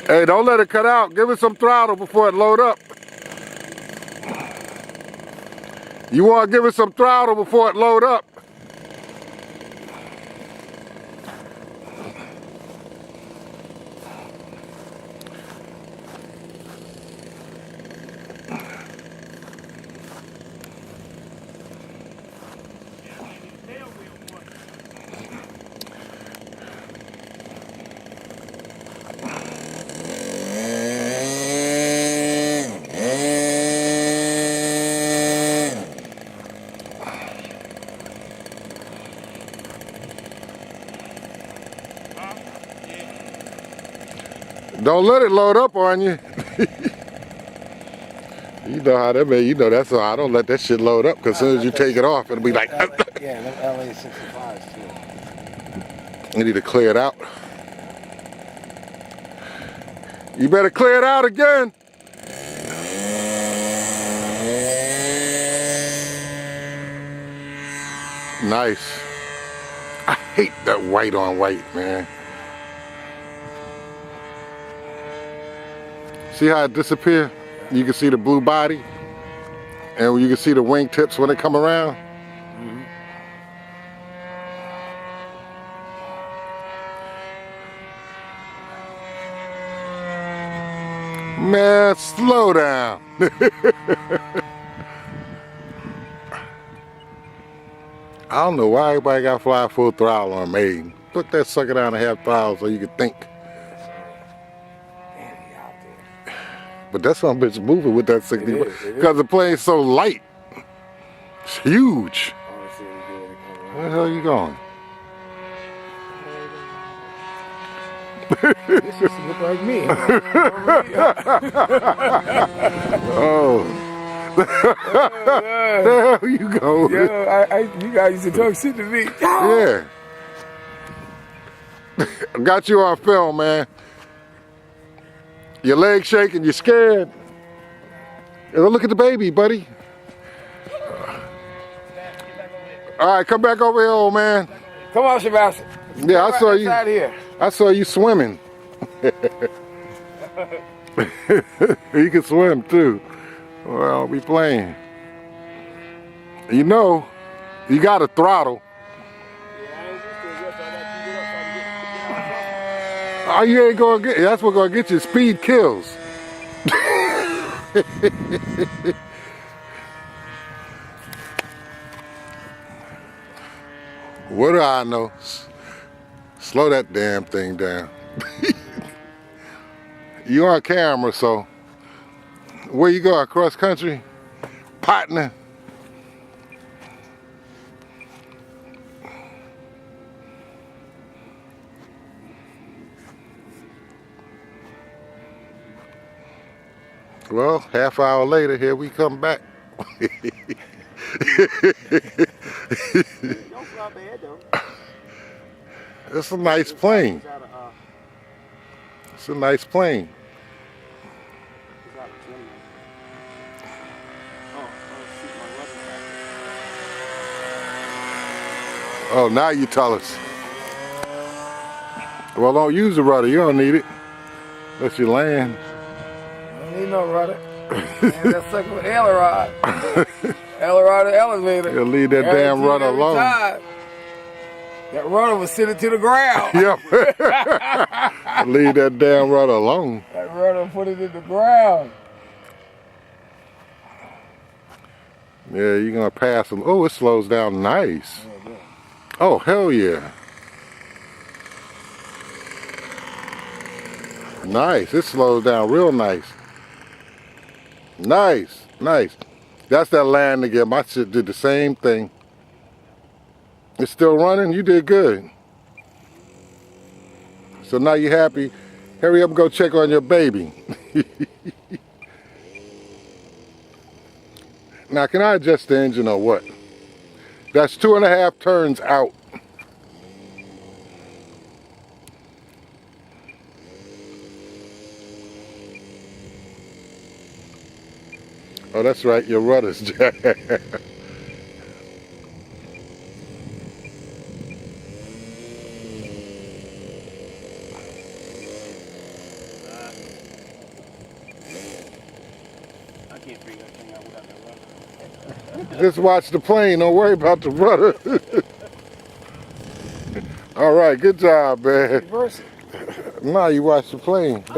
Hey, don't let it cut out. Give it some throttle before it load up. You want to give it some throttle before it load up. Don't let it load up on you. You know how that be. You know that's why I don't let that shit load up. Cause as soon as you take it off, it'll be like. Yeah, them LA 65s too. You need to clear it out. You better clear it out again. Nice. I hate that white on white, man. See how it disappears? You can see the blue body, and you can see the wing tips when they come around. Man, slow down. I don't know why everybody got to fly full throttle on maiden. Put that sucker down to half throttle so you can think. But that son bitch moving with that 60 because the plane's so light. It's huge. Where the hell are you going? This used to look like me. Oh. Where the hell you go? Yo, you guys used to talk shit to me. Yeah. I got you on film, man. Your legs shaking, you're scared. Go look at the baby, buddy. All right, come back over here, old man. Come on, Sebastian. Yeah, I saw you. Here. I saw you swimming. You can swim too. Well, I'll be playing. You know, you got a throttle. Oh, you ain't gonna get. That's what's gonna get you. Speed kills. What do I know? Slow that damn thing down. You on camera, so where you going? Cross country, partner. Well, half hour later, here we come back. Don't fly bad though. It's a nice plane. It's a nice plane. Oh, now you tell us. Well, don't use the rudder. You don't need it. Unless you land. Ain't no rudder. That sucker with aileron. Aileron elevator. You'll leave that damn rudder alone. That rudder was sitting to the ground. Yep. Leave that damn rudder alone. That rudder put it in the ground. Yeah, you're gonna pass them. Oh, it slows down nice. Oh, hell yeah. Nice. It slows down real nice. Nice, nice. That's that land again. My shit did the same thing. It's still running? You did good. So now you're happy. Hurry up and go check on your baby. Now, can I adjust the engine or what? That's 2.5 turns out. Oh, that's right, your rudder's jacked. Just watch the plane. Don't worry about the rudder. All right, good job, man. Reverse it. Nah, you watch the plane. Don't